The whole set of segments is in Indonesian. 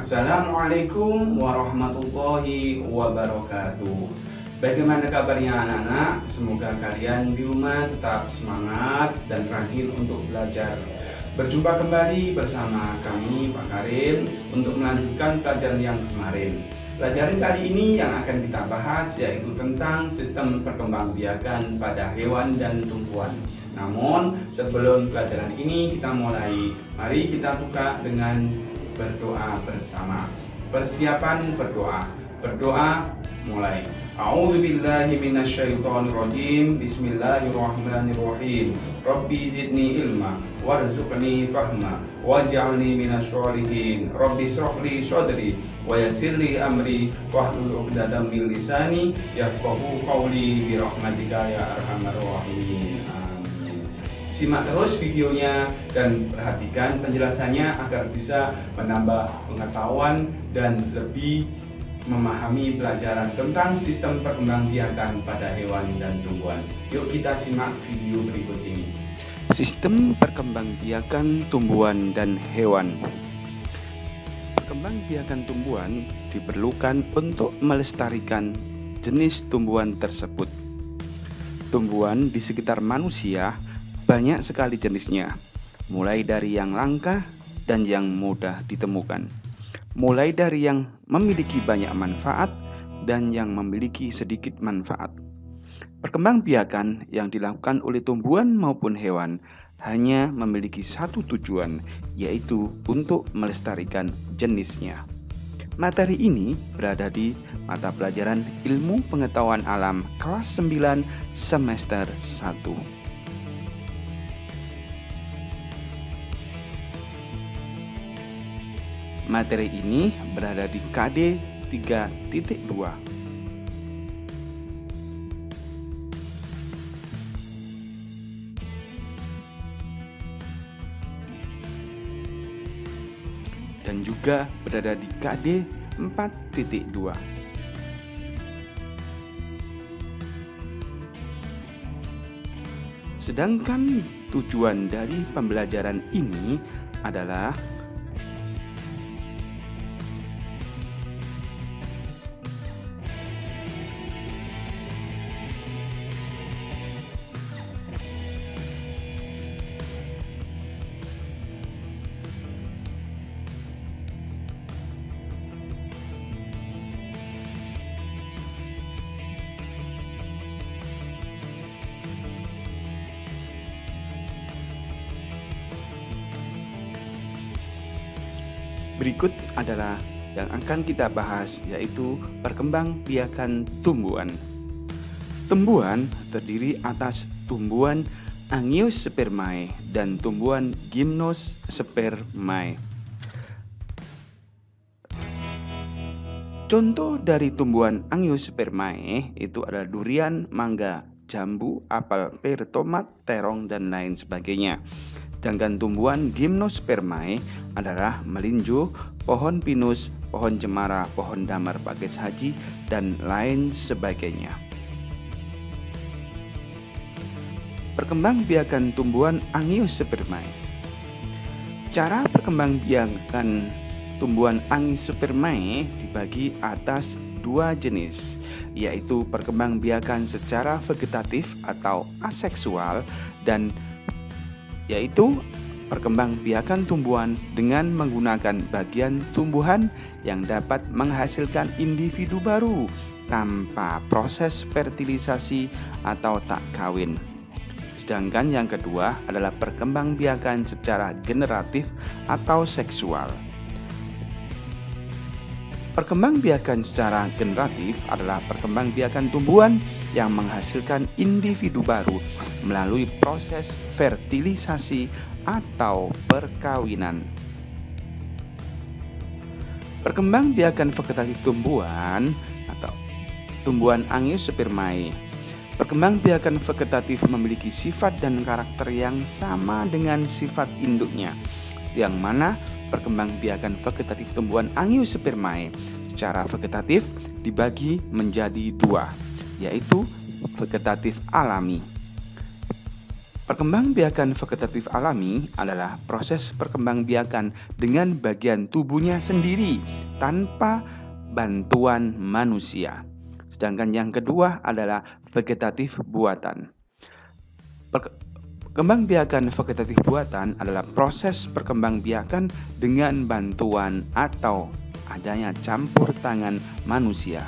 Assalamualaikum warahmatullahi wabarakatuh. Bagaimana kabarnya anak-anak? Semoga kalian di rumah tetap semangat dan rajin untuk belajar. Berjumpa kembali bersama kami Pak Karim untuk melanjutkan pelajaran yang kemarin. Pelajaran kali ini yang akan kita bahas yaitu tentang sistem perkembangbiakan pada hewan dan tumbuhan. Namun sebelum pelajaran ini kita mulai, mari kita buka dengan berdoa bersama. Persiapan berdoa. Berdoa mulai. A'udzubillahi minasyaitonirrajim. Bismillahirrahmanirrahim. Rabbi zidni ilma warzuqni fahma waj'alni minasyolihin. Rabbi shrahli sadri wa yassirli amri wahlul 'uqdatam min lisani yafqahu qawli bi rahmatika ya arhamar rahimin. Simak terus videonya dan perhatikan penjelasannya agar bisa menambah pengetahuan dan lebih memahami pelajaran tentang sistem perkembangbiakan pada hewan dan tumbuhan. Yuk kita simak video berikut ini. Sistem perkembangbiakan tumbuhan dan hewan. Perkembangbiakan tumbuhan diperlukan untuk melestarikan jenis tumbuhan tersebut. Tumbuhan di sekitar manusia banyak sekali jenisnya, mulai dari yang langka dan yang mudah ditemukan, mulai dari yang memiliki banyak manfaat dan yang memiliki sedikit manfaat. Perkembangbiakan yang dilakukan oleh tumbuhan maupun hewan hanya memiliki satu tujuan, yaitu untuk melestarikan jenisnya. Materi ini berada di mata pelajaran Ilmu Pengetahuan Alam kelas 9 semester 1. Materi ini berada di KD 3.2. Dan juga berada di KD 4.2. Sedangkan tujuan dari pembelajaran ini adalah berikut adalah yang akan kita bahas, yaitu perkembangbiakan tumbuhan. Tumbuhan terdiri atas tumbuhan Angiospermae dan tumbuhan Gymnospermae. Contoh dari tumbuhan Angiospermae itu adalah durian, mangga, jambu, apel, pir, tomat, terong, dan lain sebagainya. Sedangkan tumbuhan Gymnospermae adalah melinjo, pohon pinus, pohon cemara, pohon damar pakis haji, dan lain sebagainya. Perkembangbiakan tumbuhan Angiospermae. Cara perkembangbiakan tumbuhan Angiospermae dibagi atas dua jenis, yaitu perkembangbiakan secara vegetatif atau aseksual dan yaitu perkembangbiakan tumbuhan dengan menggunakan bagian tumbuhan yang dapat menghasilkan individu baru tanpa proses fertilisasi atau tak kawin. Sedangkan yang kedua adalah perkembangbiakan secara generatif atau seksual. Perkembangbiakan secara generatif adalah perkembangbiakan tumbuhan yang menghasilkan individu baru melalui proses fertilisasi atau perkawinan. Perkembangbiakan vegetatif tumbuhan atau tumbuhan Angiospermae. Perkembangbiakan vegetatif memiliki sifat dan karakter yang sama dengan sifat induknya, yang mana perkembangbiakan vegetatif tumbuhan Angiospermae secara vegetatif dibagi menjadi dua, yaitu vegetatif alami. Perkembangbiakan vegetatif alami adalah proses perkembangbiakan dengan bagian tubuhnya sendiri tanpa bantuan manusia. Sedangkan yang kedua adalah vegetatif buatan. Perkembangbiakan vegetatif buatan adalah proses perkembangbiakan dengan bantuan atau adanya campur tangan manusia.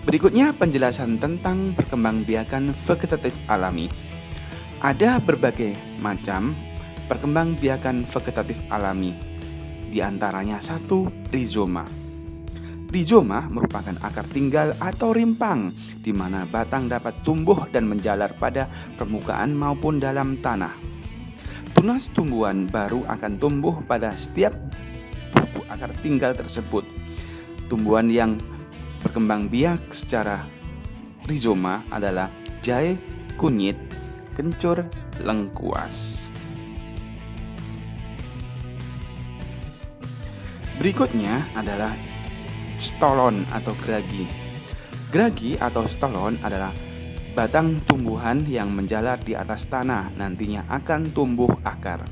Berikutnya penjelasan tentang perkembangbiakan vegetatif alami. Ada berbagai macam perkembangbiakan vegetatif alami. Di antaranya satu, rizoma. Rizoma merupakan akar tinggal atau rimpang di mana batang dapat tumbuh dan menjalar pada permukaan maupun dalam tanah. Tunas tumbuhan baru akan tumbuh pada setiap buku akar tinggal tersebut. Tumbuhan yang berkembang biak secara rizoma adalah jahe, kunyit, kencur, lengkuas. Berikutnya adalah stolon atau geragi. Geragi atau stolon adalah batang tumbuhan yang menjalar di atas tanah, nantinya akan tumbuh akar.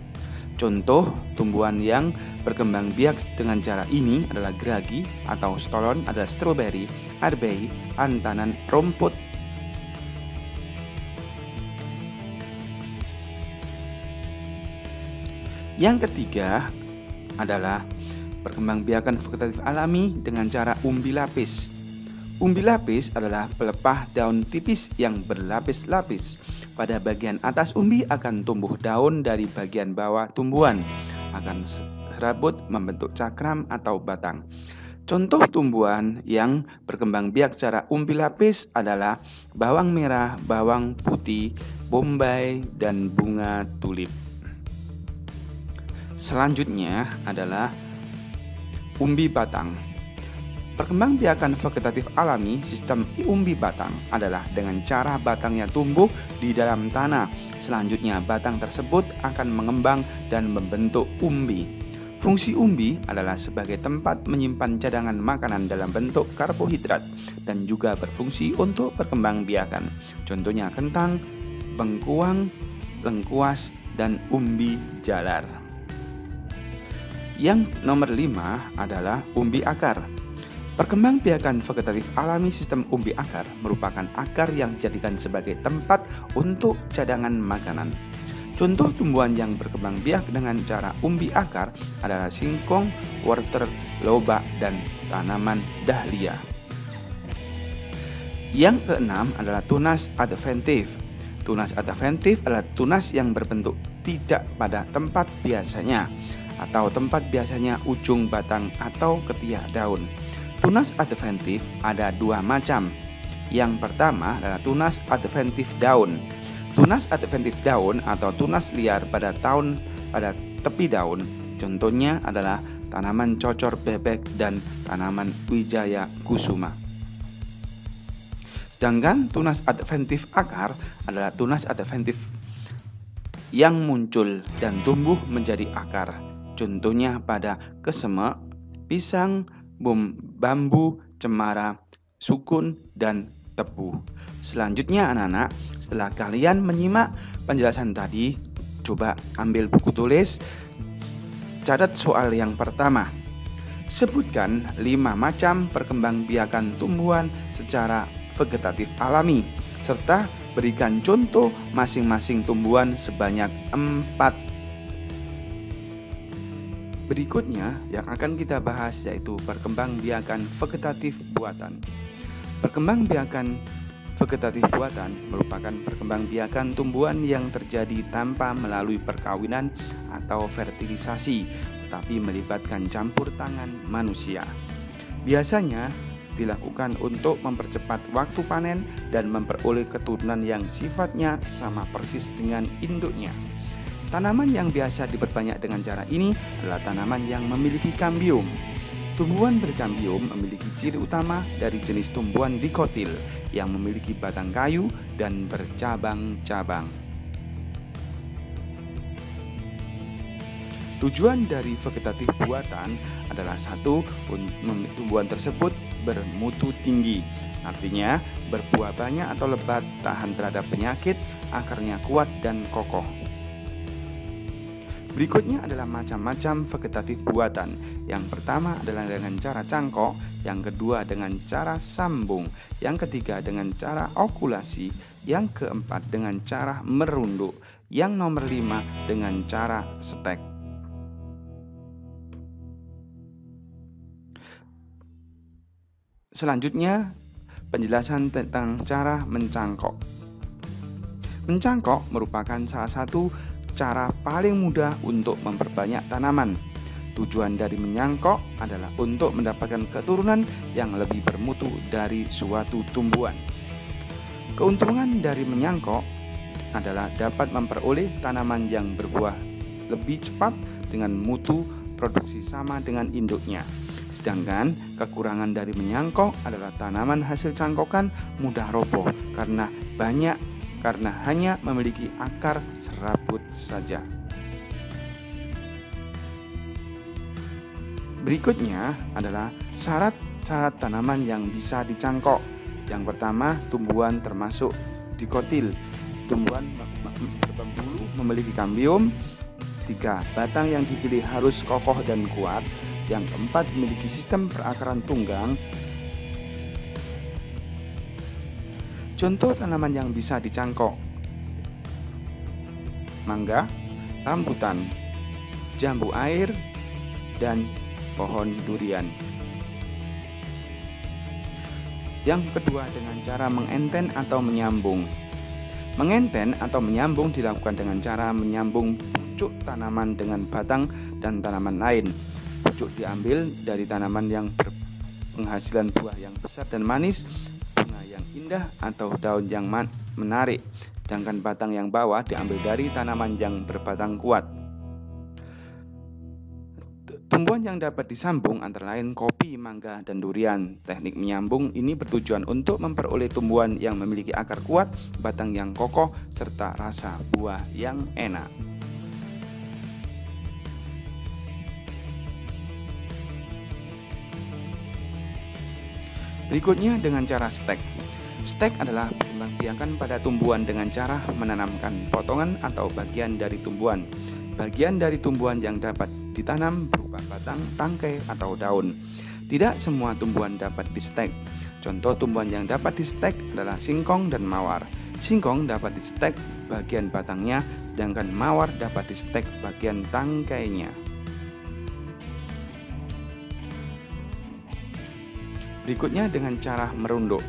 Contoh tumbuhan yang berkembang biak dengan cara ini adalah geragi atau stolon adalah stroberi, arbei, antanan, rumput. Yang ketiga adalah perkembangbiakan vegetatif alami dengan cara umbi lapis. Umbi lapis adalah pelepah daun tipis yang berlapis-lapis. Pada bagian atas umbi akan tumbuh daun dari bagian bawah tumbuhan, akan serabut membentuk cakram atau batang. Contoh tumbuhan yang berkembang biak secara umbi lapis adalah bawang merah, bawang putih, bombay, dan bunga tulip. Selanjutnya adalah umbi batang. Perkembangbiakan vegetatif alami sistem umbi batang adalah dengan cara batangnya tumbuh di dalam tanah. Selanjutnya batang tersebut akan mengembang dan membentuk umbi. Fungsi umbi adalah sebagai tempat menyimpan cadangan makanan dalam bentuk karbohidrat dan juga berfungsi untuk perkembangbiakan. Contohnya kentang, bengkuang, lengkuas, dan umbi jalar. Yang nomor 5 adalah umbi akar. Perkembangbiakan vegetatif alami sistem umbi akar merupakan akar yang dijadikan sebagai tempat untuk cadangan makanan. Contoh tumbuhan yang berkembang biak dengan cara umbi akar adalah singkong, wortel, lobak, dan tanaman dahlia. Yang keenam adalah tunas adventif. Tunas adventif adalah tunas yang berbentuk tidak pada tempat biasanya atau tempat biasanya ujung batang atau ketiak daun. Tunas adventif ada dua macam. Yang pertama adalah tunas adventif daun. Tunas adventif daun atau tunas liar pada tepi daun. Contohnya adalah tanaman cocor bebek dan tanaman wijaya kusuma. Sedangkan tunas adventif akar adalah tunas adventif yang muncul dan tumbuh menjadi akar. Contohnya pada kesemek, pisang, bambu, cemara, sukun, dan tebu. Selanjutnya anak-anak, setelah kalian menyimak penjelasan tadi, coba ambil buku tulis, catat soal yang pertama. Sebutkan 5 macam perkembangbiakan tumbuhan secara vegetatif alami, serta berikan contoh masing-masing tumbuhan sebanyak 4. Berikutnya yang akan kita bahas yaitu perkembangbiakan vegetatif buatan. Perkembangbiakan vegetatif buatan merupakan perkembangbiakan tumbuhan yang terjadi tanpa melalui perkawinan atau fertilisasi, tetapi melibatkan campur tangan manusia. Biasanya dilakukan untuk mempercepat waktu panen dan memperoleh keturunan yang sifatnya sama persis dengan induknya. Tanaman yang biasa diperbanyak dengan cara ini adalah tanaman yang memiliki kambium. Tumbuhan berkambium memiliki ciri utama dari jenis tumbuhan dikotil yang memiliki batang kayu dan bercabang-cabang. Tujuan dari vegetatif buatan adalah satu, tumbuhan tersebut bermutu tinggi, artinya berbuah banyak atau lebat, tahan terhadap penyakit, akarnya kuat dan kokoh. Berikutnya adalah macam-macam vegetatif buatan. Yang pertama adalah dengan cara cangkok, yang kedua dengan cara sambung, yang ketiga dengan cara okulasi, yang keempat dengan cara merunduk, yang nomor 5 dengan cara stek. Selanjutnya, penjelasan tentang cara mencangkok. Mencangkok merupakan salah satu cara paling mudah untuk memperbanyak tanaman. Tujuan dari menyangkok adalah untuk mendapatkan keturunan yang lebih bermutu dari suatu tumbuhan. Keuntungan dari menyangkok adalah dapat memperoleh tanaman yang berbuah lebih cepat dengan mutu produksi sama dengan induknya. Sedangkan kekurangan dari menyangkok adalah tanaman hasil cangkokan mudah roboh karena hanya memiliki akar serabut saja. Berikutnya adalah syarat-syarat tanaman yang bisa dicangkok. Yang pertama, tumbuhan termasuk dikotil. Tumbuhan berbulu memiliki kambium. 3. Batang yang dipilih harus kokoh dan kuat. Yang keempat, memiliki sistem perakaran tunggang. Contoh tanaman yang bisa dicangkok: mangga, rambutan, jambu air, dan pohon durian. Yang kedua, dengan cara mengenten atau menyambung. Mengenten atau menyambung dilakukan dengan cara menyambung pucuk tanaman dengan batang dan tanaman lain. Pucuk diambil dari tanaman yang berpenghasilan buah yang besar dan manis, bunga yang indah atau daun yang menarik, sedangkan batang yang bawah diambil dari tanaman yang berbatang kuat. Tumbuhan yang dapat disambung antara lain kopi, mangga, dan durian. Teknik menyambung ini bertujuan untuk memperoleh tumbuhan yang memiliki akar kuat, batang yang kokoh, serta rasa buah yang enak. Berikutnya dengan cara stek. Stek adalah pengembangbiakan pada tumbuhan dengan cara menanamkan potongan atau bagian dari tumbuhan. Bagian dari tumbuhan yang dapat ditanam berupa batang, tangkai, atau daun. Tidak semua tumbuhan dapat distek. Contoh tumbuhan yang dapat distek adalah singkong dan mawar. Singkong dapat distek bagian batangnya, sedangkan mawar dapat distek bagian tangkainya. Berikutnya dengan cara merunduk.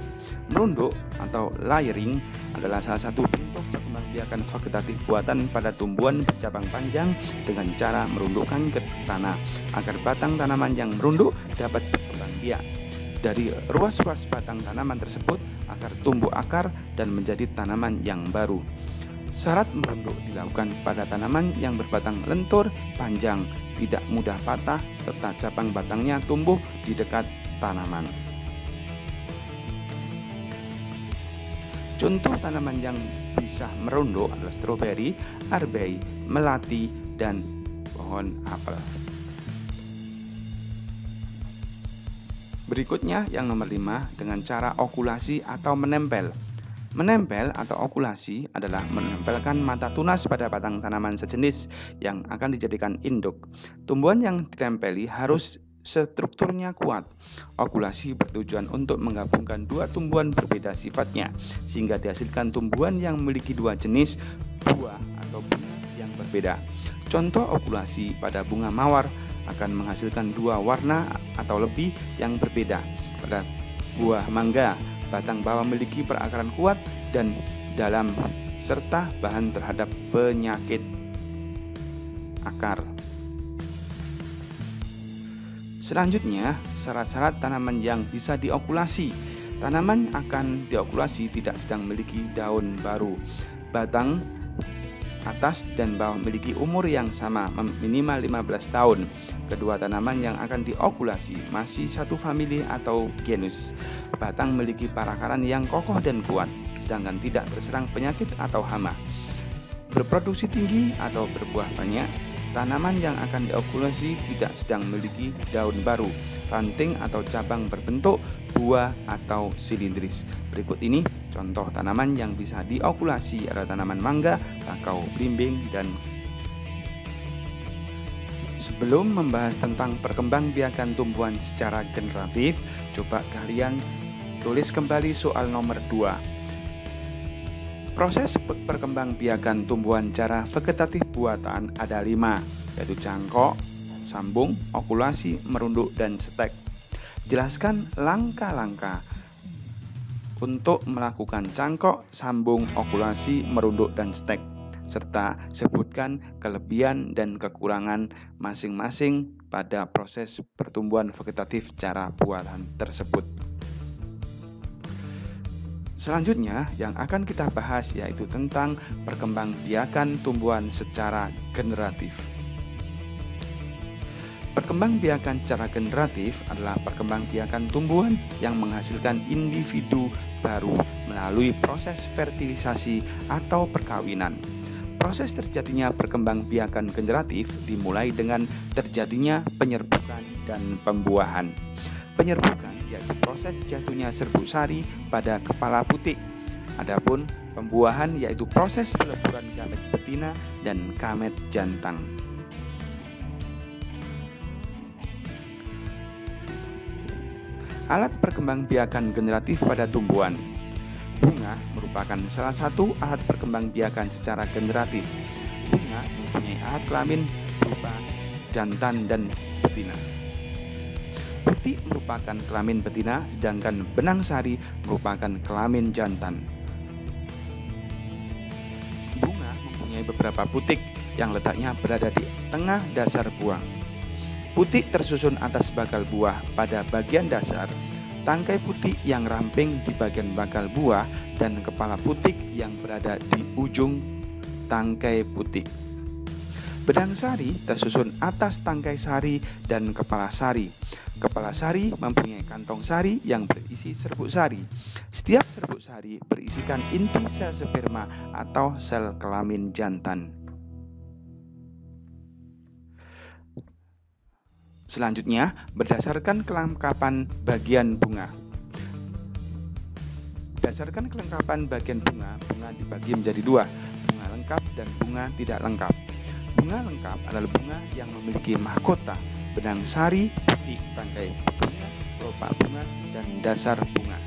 Merunduk atau layering adalah salah satu bentuk perkembangbiakan vegetatif buatan pada tumbuhan bercabang panjang dengan cara merundukkan ke tanah agar batang tanaman yang merunduk dapat berkembang biak. Dari ruas-ruas batang tanaman tersebut akan tumbuh akar dan menjadi tanaman yang baru. Syarat merunduk dilakukan pada tanaman yang berbatang lentur, panjang, tidak mudah patah, serta cabang batangnya tumbuh di dekat tanaman. Contoh tanaman yang bisa merunduk adalah stroberi, arbei, melati, dan pohon apel. Berikutnya yang nomor 5 dengan cara okulasi atau menempel. Menempel atau okulasi adalah menempelkan mata tunas pada batang tanaman sejenis yang akan dijadikan induk. Tumbuhan yang ditempeli harus strukturnya kuat. Okulasi bertujuan untuk menggabungkan dua tumbuhan berbeda sifatnya sehingga dihasilkan tumbuhan yang memiliki dua jenis buah atau bunga yang berbeda. Contoh okulasi pada bunga mawar akan menghasilkan dua warna atau lebih yang berbeda. Pada buah mangga, batang bawah memiliki perakaran kuat dan dalam serta bahan terhadap penyakit akar. Selanjutnya, syarat-syarat tanaman yang bisa diokulasi. Tanaman akan diokulasi tidak sedang memiliki daun baru. Batang atas dan bawah memiliki umur yang sama, minimal 15 tahun. Kedua tanaman yang akan diokulasi masih satu famili atau genus. Batang memiliki perakaran yang kokoh dan kuat, sedangkan tidak terserang penyakit atau hama. Berproduksi tinggi atau berbuah banyak. Tanaman yang akan diokulasi tidak sedang memiliki daun baru, ranting atau cabang berbentuk buah atau silindris. Berikut ini contoh tanaman yang bisa diokulasi adalah tanaman mangga, kakao, belimbing, dan sebelum membahas tentang perkembangbiakan tumbuhan secara generatif, coba kalian tulis kembali soal nomor 2. Proses perkembangbiakan tumbuhan secara vegetatif buatan ada 5, yaitu cangkok, sambung, okulasi, merunduk, dan stek. Jelaskan langkah-langkah untuk melakukan cangkok, sambung, okulasi, merunduk, dan stek, serta sebutkan kelebihan dan kekurangan masing-masing pada proses pertumbuhan vegetatif secara buatan tersebut. Selanjutnya yang akan kita bahas yaitu tentang perkembangbiakan tumbuhan secara generatif. Perkembangbiakan secara generatif adalah perkembangbiakan tumbuhan yang menghasilkan individu baru melalui proses fertilisasi atau perkawinan. Proses terjadinya perkembangbiakan generatif dimulai dengan terjadinya penyerbukan dan pembuahan. Penyerbukan yaitu proses jatuhnya serbuk sari pada kepala putik. Adapun pembuahan yaitu proses peleburan gamet betina dan gamet jantan. Alat perkembangbiakan generatif pada tumbuhan. Bunga merupakan salah satu alat perkembangbiakan secara generatif. Bunga mempunyai alat kelamin berupa jantan dan betina. Putik merupakan kelamin betina, sedangkan benang sari merupakan kelamin jantan. Bunga mempunyai beberapa putik yang letaknya berada di tengah dasar buah. Putik tersusun atas bakal buah pada bagian dasar, tangkai putik yang ramping di bagian bakal buah, dan kepala putik yang berada di ujung tangkai putik. Benang sari tersusun atas tangkai sari dan kepala sari. Kepala sari mempunyai kantong sari yang berisi serbuk sari. Setiap serbuk sari berisikan inti sel sperma atau sel kelamin jantan. Selanjutnya, berdasarkan kelengkapan bagian bunga. Berdasarkan kelengkapan bagian bunga, bunga dibagi menjadi 2, bunga lengkap dan bunga tidak lengkap. Bunga lengkap adalah bunga yang memiliki mahkota, benang sari, putik, tangkai bunga, kelopak bunga, dan dasar bunga.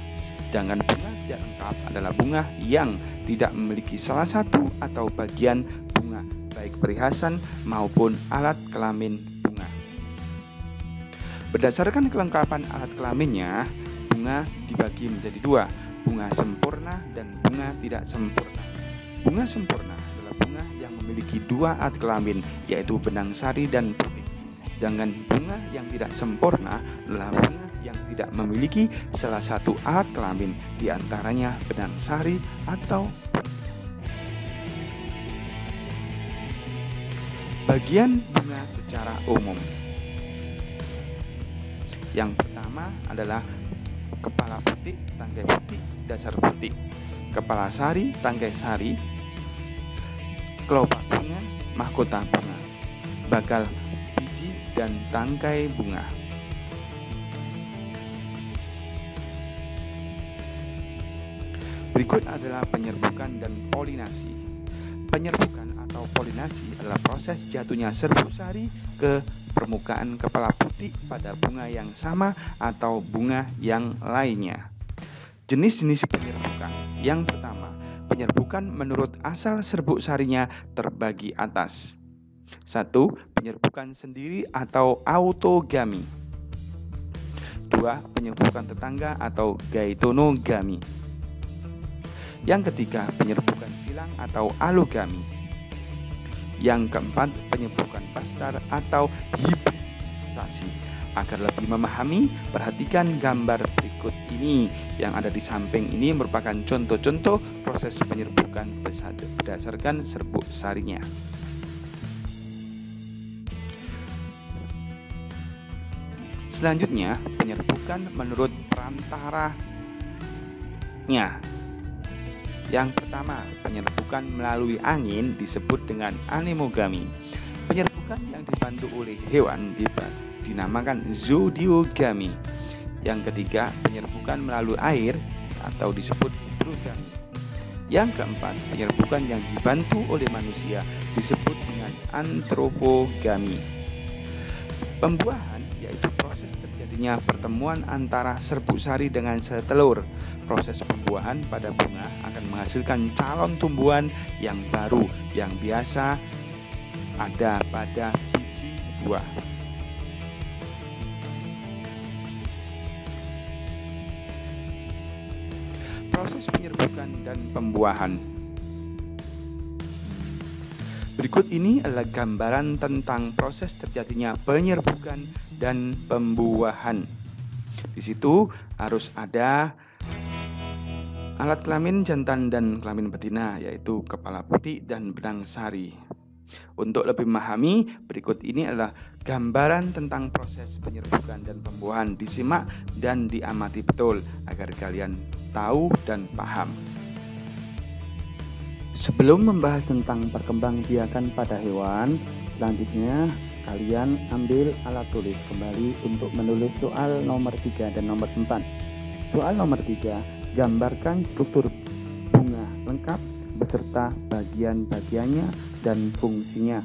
Sedangkan bunga tidak lengkap adalah bunga yang tidak memiliki salah satu atau bagian bunga, baik perhiasan maupun alat kelamin bunga. Berdasarkan kelengkapan alat kelaminnya, bunga dibagi menjadi 2, bunga sempurna dan bunga tidak sempurna. Bunga sempurna adalah bunga yang memiliki 2 alat kelamin, yaitu benang sari dan putik. Sedangkan bunga yang tidak sempurna adalah bunga yang tidak memiliki salah satu alat kelamin, diantaranya benang sari atau putik. Bagian bunga secara umum. Yang pertama adalah kepala putik, tangkai putik, dasar putik, kepala sari, tangkai sari, kelopak bunga, mahkota bunga, bakal biji, dan tangkai bunga. Berikut adalah penyerbukan dan polinasi. Penyerbukan atau polinasi adalah proses jatuhnya serbuk sari ke permukaan kepala putik pada bunga yang sama atau bunga yang lainnya. Jenis-jenis penyerbukan. Yang pertama, penyerbukan menurut asal serbuk sarinya terbagi atas. 1. Penyerbukan sendiri atau autogami. 2. Penyerbukan tetangga atau gaetonogami. Yang ketiga, penyerbukan silang atau alogami. Yang keempat, penyerbukan pastar atau hibridisasi. Agar lebih memahami, perhatikan gambar berikut ini. Yang ada di samping ini merupakan contoh-contoh proses penyerbukan berdasarkan serbuk sarinya. Selanjutnya, penyerbukan menurut perantaranya. Yang pertama, penyerbukan melalui angin disebut dengan anemogami. Penyerbukan yang dibantu oleh hewan dinamakan zoodiogami. Yang ketiga, penyerbukan melalui air atau disebut hidrogami. Yang keempat, penyerbukan yang dibantu oleh manusia disebut dengan antropogami. Pembuahan yaitu proses terjadinya pertemuan antara serbuk sari dengan sel telur. Proses pembuahan pada bunga akan menghasilkan calon tumbuhan yang baru yang biasa ada pada biji buah. Proses penyerbukan dan pembuahan. Berikut ini adalah gambaran tentang proses terjadinya penyerbukan dan pembuahan. Di situ harus ada alat kelamin jantan dan kelamin betina, yaitu kepala putih dan benang sari. Untuk lebih memahami, berikut ini adalah gambaran tentang proses penyerbukan dan pembuahan. Disimak dan diamati betul agar kalian tahu dan paham. Sebelum membahas tentang perkembangbiakan pada hewan, selanjutnya kalian ambil alat tulis kembali untuk menulis soal nomor 3 dan nomor 4. Soal nomor 3, gambarkan struktur bunga lengkap beserta bagian-bagiannya dan fungsinya.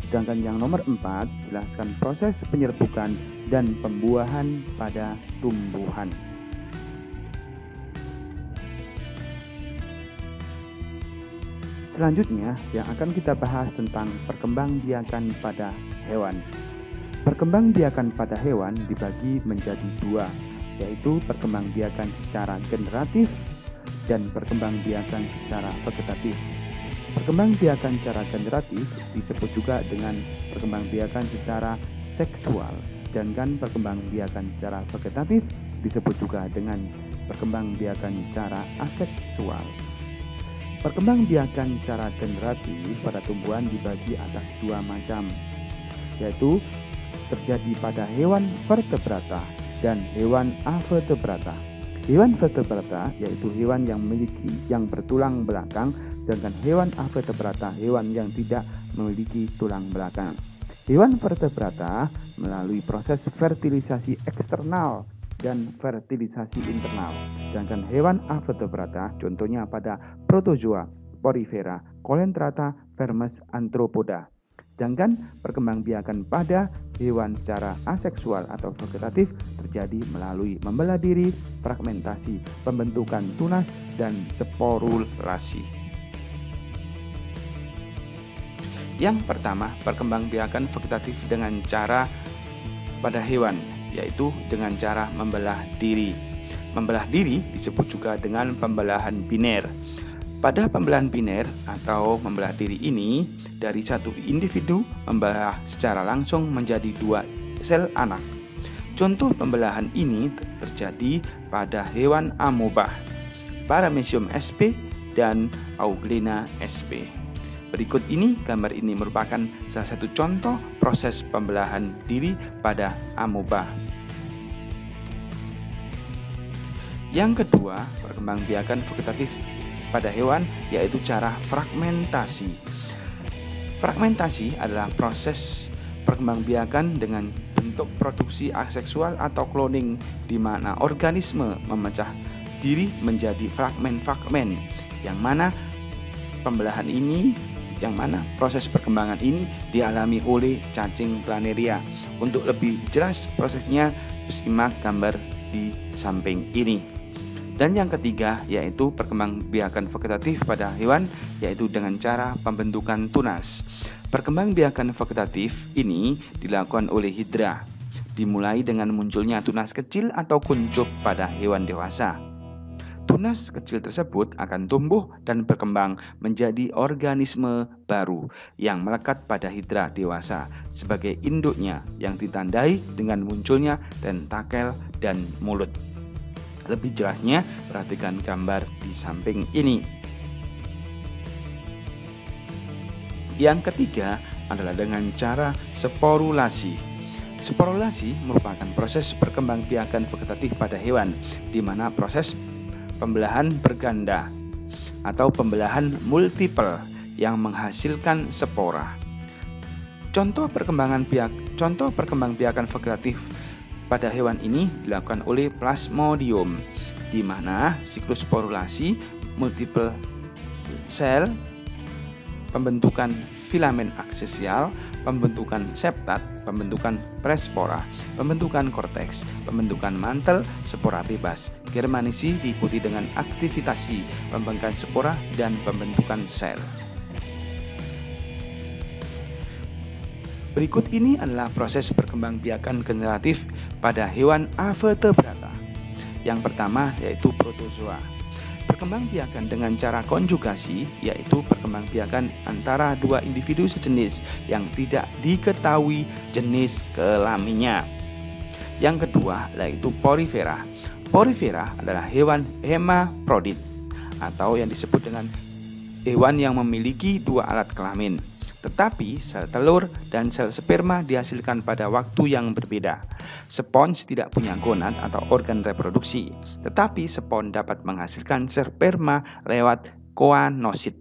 Sedangkan yang nomor 4, jelaskan proses penyerbukan dan pembuahan pada tumbuhan. Selanjutnya, yang akan kita bahas tentang perkembangbiakan pada hewan. Perkembangbiakan pada hewan dibagi menjadi dua, yaitu perkembangbiakan secara generatif dan perkembangbiakan secara vegetatif. Perkembangbiakan secara generatif disebut juga dengan perkembangbiakan secara seksual, sedangkan perkembangbiakan secara vegetatif disebut juga dengan perkembangbiakan secara aseksual. Perkembangbiakan secara generatif pada tumbuhan dibagi atas dua macam, yaitu terjadi pada hewan vertebrata dan hewan avertebrata. Hewan vertebrata yaitu hewan yang bertulang belakang, sedangkan hewan avertebrata hewan yang tidak memiliki tulang belakang. Hewan vertebrata melalui proses fertilisasi eksternal dan fertilisasi internal. Sedangkan hewan avertebrata contohnya pada protozoa, porifera, coelenterata, vermes, anthropoda. Sedangkan perkembangbiakan pada hewan secara aseksual atau vegetatif terjadi melalui membelah diri, fragmentasi, pembentukan tunas, dan sporulasi. Yang pertama, perkembangbiakan vegetatif dengan cara pada hewan, yaitu dengan cara membelah diri. Membelah diri disebut juga dengan pembelahan biner. Pada pembelahan biner atau membelah diri ini, dari satu individu membelah secara langsung menjadi dua sel anak. Contoh pembelahan ini terjadi pada hewan amoeba, Paramecium sp dan Euglena sp. Berikut ini, gambar ini merupakan salah satu contoh proses pembelahan diri pada amoeba. Yang kedua, perkembangbiakan vegetatif pada hewan yaitu cara fragmentasi. Fragmentasi adalah proses perkembangbiakan dengan bentuk produksi aseksual atau cloning, di mana organisme memecah diri menjadi fragmen-fragmen, yang mana proses perkembangan ini dialami oleh cacing planaria. Untuk lebih jelas prosesnya, simak gambar di samping ini. Dan yang ketiga yaitu perkembangbiakan vegetatif pada hewan, yaitu dengan cara pembentukan tunas. Perkembangbiakan vegetatif ini dilakukan oleh hidra, dimulai dengan munculnya tunas kecil atau kuncup pada hewan dewasa. tunas kecil tersebut akan tumbuh dan berkembang menjadi organisme baru yang melekat pada hidra dewasa sebagai induknya yang ditandai dengan munculnya tentakel dan mulut. Lebih jelasnya, perhatikan gambar di samping ini. Yang ketiga adalah dengan cara sporulasi. Sporulasi merupakan proses perkembangbiakan vegetatif pada hewan, di mana proses pembelahan berganda atau pembelahan multiple yang menghasilkan spora. Contoh perkembangbiakan vegetatif pada hewan ini dilakukan oleh Plasmodium, di mana siklus sporulasi, multiple cell, pembentukan filamen aksesial, pembentukan septat, pembentukan prespora, pembentukan korteks, pembentukan mantel spora bebas, germinasi diikuti dengan aktivitasi pembengkakan spora dan pembentukan sel. Berikut ini adalah proses perkembangbiakan generatif pada hewan avertebrata. Yang pertama yaitu protozoa. Perkembangbiakan dengan cara konjugasi, yaitu perkembangbiakan antara dua individu sejenis yang tidak diketahui jenis kelaminnya. Yang kedua yaitu porifera. Porifera adalah hewan hemaprodit atau yang disebut dengan hewan yang memiliki dua alat kelamin. Tetapi sel telur dan sel sperma dihasilkan pada waktu yang berbeda. Spons tidak punya gonad atau organ reproduksi, tetapi spons dapat menghasilkan sperma lewat koanosit.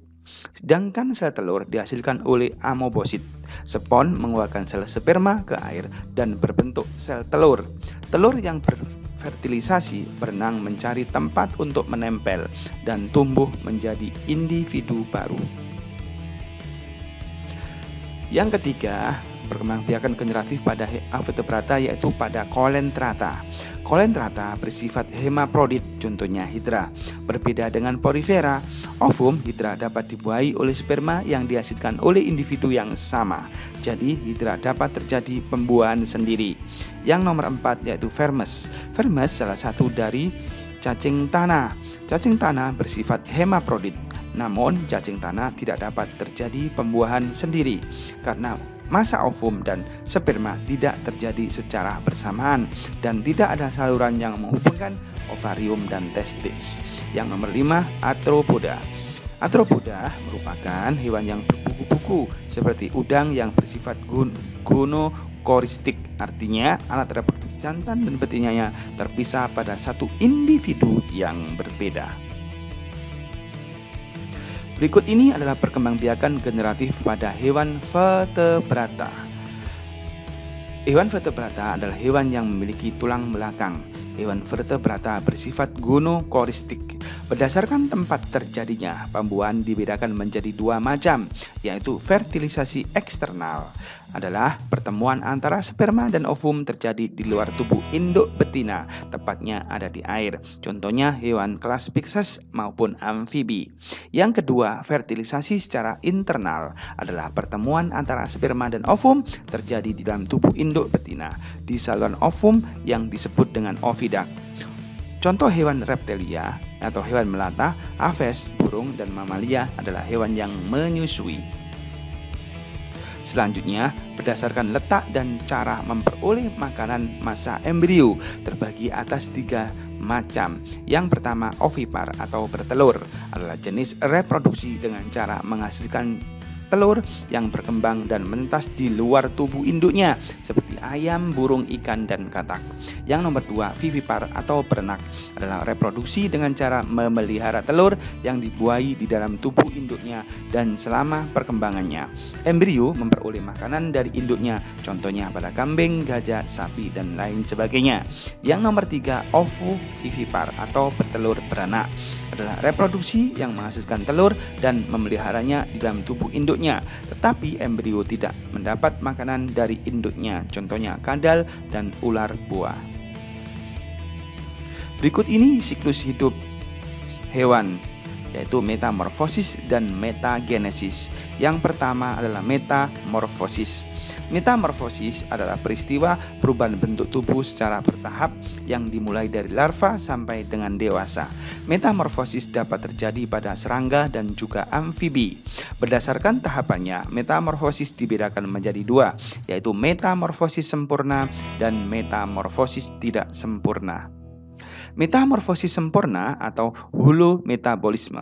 Sedangkan sel telur dihasilkan oleh amobosit. Spons mengeluarkan sel sperma ke air dan berbentuk sel telur. Telur yang berfertilisasi berenang mencari tempat untuk menempel dan tumbuh menjadi individu baru. Yang ketiga, perkembangbiakan generatif pada avertebrata yaitu pada Coelenterata. Coelenterata bersifat hemaprodit, contohnya hidra. Berbeda dengan porifera, ovum hidra dapat dibuahi oleh sperma yang dihasilkan oleh individu yang sama. Jadi hidra dapat terjadi pembuahan sendiri. Yang nomor 4 yaitu Vermes. Vermes salah satu dari cacing tanah. Cacing tanah bersifat hemaprodit. Namun cacing tanah tidak dapat terjadi pembuahan sendiri karena masa ovum dan sperma tidak terjadi secara bersamaan dan tidak ada saluran yang menghubungkan ovarium dan testis. Yang nomor 5, Arthropoda. Arthropoda merupakan hewan yang berkuku-kuku seperti udang yang bersifat gonokoristik, artinya alat reproduksi jantan dan betinanya terpisah pada satu individu yang berbeda. Berikut ini adalah perkembangbiakan generatif pada hewan vertebrata. Hewan vertebrata adalah hewan yang memiliki tulang belakang. Hewan vertebrata bersifat gonokoristik. Berdasarkan tempat terjadinya, pembuahan dibedakan menjadi dua macam, yaitu fertilisasi eksternal adalah pertemuan antara sperma dan ovum terjadi di luar tubuh induk betina, tepatnya ada di air. Contohnya hewan kelas Pyxes maupun amfibi. Yang kedua, fertilisasi secara internal adalah pertemuan antara sperma dan ovum terjadi di dalam tubuh induk betina di saluran ovum yang disebut dengan oviduct. Contoh hewan reptilia atau hewan melata, aves, burung, dan mamalia adalah hewan yang menyusui. Selanjutnya, berdasarkan letak dan cara memperoleh makanan masa embrio terbagi atas 3 macam. Yang pertama, ovipar atau bertelur adalah jenis reproduksi dengan cara menghasilkan telur yang berkembang dan menetas di luar tubuh induknya seperti ayam, burung, ikan, dan katak. Yang nomor 2, vivipar atau beranak adalah reproduksi dengan cara memelihara telur yang dibuahi di dalam tubuh induknya dan selama perkembangannya. Embrio memperoleh makanan dari induknya, contohnya pada kambing, gajah, sapi, dan lain sebagainya. Yang nomor 3, ovovivipar atau bertelur beranak adalah reproduksi yang menghasilkan telur dan memeliharanya di dalam tubuh induknya, tetapi embrio tidak mendapat makanan dari induknya, contohnya kadal dan ular buah. Berikut ini siklus hidup hewan, yaitu metamorfosis dan metagenesis. Yang pertama adalah metamorfosis. Metamorfosis adalah peristiwa perubahan bentuk tubuh secara bertahap yang dimulai dari larva sampai dengan dewasa. Metamorfosis dapat terjadi pada serangga dan juga amfibi. Berdasarkan tahapannya, metamorfosis dibedakan menjadi dua, yaitu metamorfosis sempurna dan metamorfosis tidak sempurna. Metamorfosis sempurna atau holometabolisme.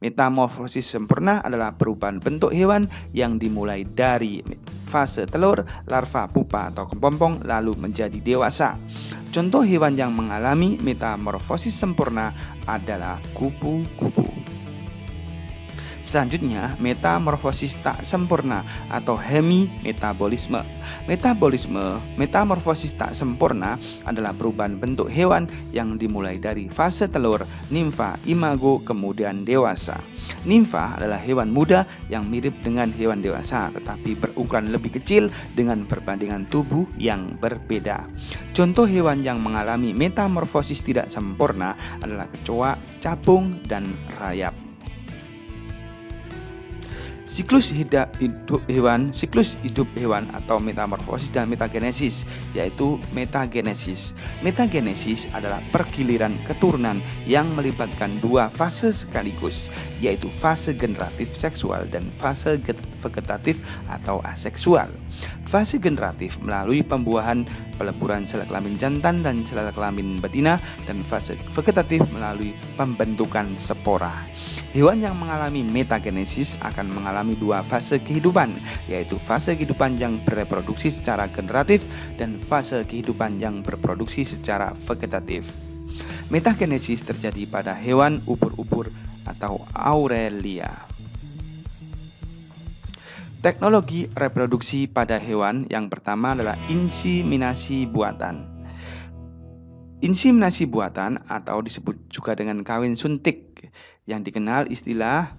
Metamorfosis sempurna adalah perubahan bentuk hewan yang dimulai dari fase telur, larva, pupa atau kepompong lalu menjadi dewasa. Contoh hewan yang mengalami metamorfosis sempurna adalah kupu-kupu. Selanjutnya, metamorfosis tak sempurna atau hemimetabolisme. Metamorfosis tak sempurna adalah perubahan bentuk hewan yang dimulai dari fase telur, nimfa, imago, kemudian dewasa. Nimfa adalah hewan muda yang mirip dengan hewan dewasa tetapi berukuran lebih kecil dengan perbandingan tubuh yang berbeda. Contoh hewan yang mengalami metamorfosis tidak sempurna adalah kecoa, capung, dan rayap. Siklus hidup hewan atau metamorfosis dan metagenesis, yaitu metagenesis. Metagenesis adalah pergiliran keturunan yang melibatkan dua fase sekaligus, yaitu fase generatif seksual dan fase vegetatif atau aseksual. Fase generatif melalui pembuahan, peleburan sel kelamin jantan dan sel kelamin betina, dan fase vegetatif melalui pembentukan spora. Hewan yang mengalami metagenesis akan mengalami dua fase kehidupan, yaitu fase kehidupan yang bereproduksi secara generatif dan fase kehidupan yang berproduksi secara vegetatif. Metagenesis terjadi pada hewan ubur-ubur atau Aurelia. Teknologi reproduksi pada hewan yang pertama adalah inseminasi buatan. Inseminasi buatan atau disebut juga dengan kawin suntik yang dikenal istilah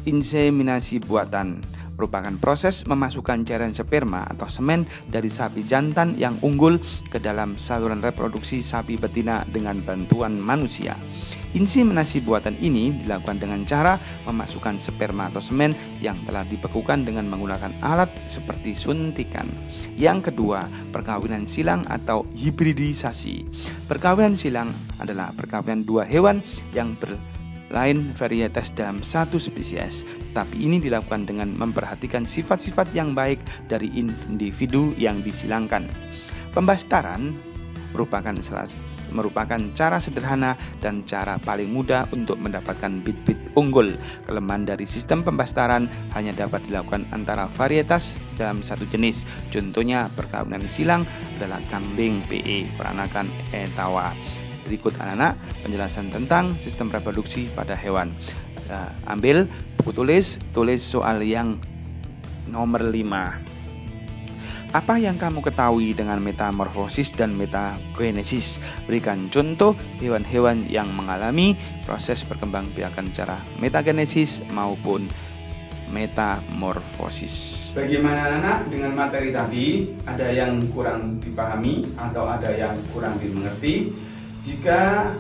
inseminasi buatan merupakan proses memasukkan cairan sperma atau semen dari sapi jantan yang unggul ke dalam saluran reproduksi sapi betina dengan bantuan manusia. Inseminasi buatan ini dilakukan dengan cara memasukkan sperma atau semen yang telah dibekukan dengan menggunakan alat seperti suntikan. Yang kedua, perkawinan silang atau hibridisasi. Perkawinan silang adalah perkawinan dua hewan yang berlain varietas dalam satu spesies, tetapi ini dilakukan dengan memperhatikan sifat-sifat yang baik dari individu yang disilangkan. Pembastaran merupakan cara sederhana dan cara paling mudah untuk mendapatkan bit-bit unggul. Kelemahan dari sistem pembastaran hanya dapat dilakukan antara varietas dalam satu jenis. Contohnya perkawinan silang adalah kambing PE, peranakan Etawa. Berikut anak-anak penjelasan tentang sistem reproduksi pada hewan. Ambil buku tulis soal yang nomor 5. Apa yang kamu ketahui dengan metamorfosis dan metagenesis? Berikan contoh hewan-hewan yang mengalami proses perkembangbiakan secara metagenesis maupun metamorfosis. Bagaimana anak dengan materi tadi? Ada yang kurang dipahami atau ada yang kurang dimengerti? Jika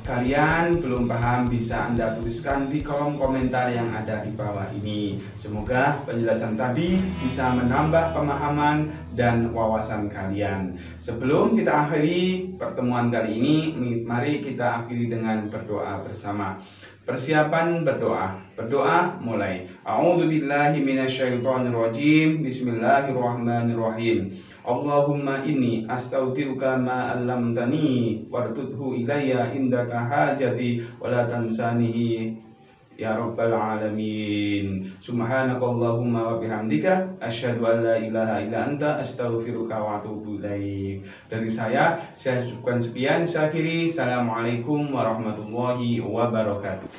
kalian belum paham, bisa Anda tuliskan di kolom komentar yang ada di bawah ini. Semoga penjelasan tadi bisa menambah pemahaman dan wawasan kalian. Sebelum kita akhiri pertemuan kali ini, mari kita akhiri dengan berdoa bersama. Persiapan berdoa. Berdoa mulai. A'udzubillahi minasyaitonirrajim. Bismillahirrahmanirrahim. Allahumma inni astaghfiruka ma 'allamtani wartudhu ilayya indaka hajati wa la tansanihi ya rabbal alamin. Subhanakallahumma wa bihamdika asyhadu an la ilaha illa anta astaghfiruka wa atubu ilaik. Dari saya cukupkan sekian. Saya akhiri. Assalamualaikum warahmatullahi wabarakatuh.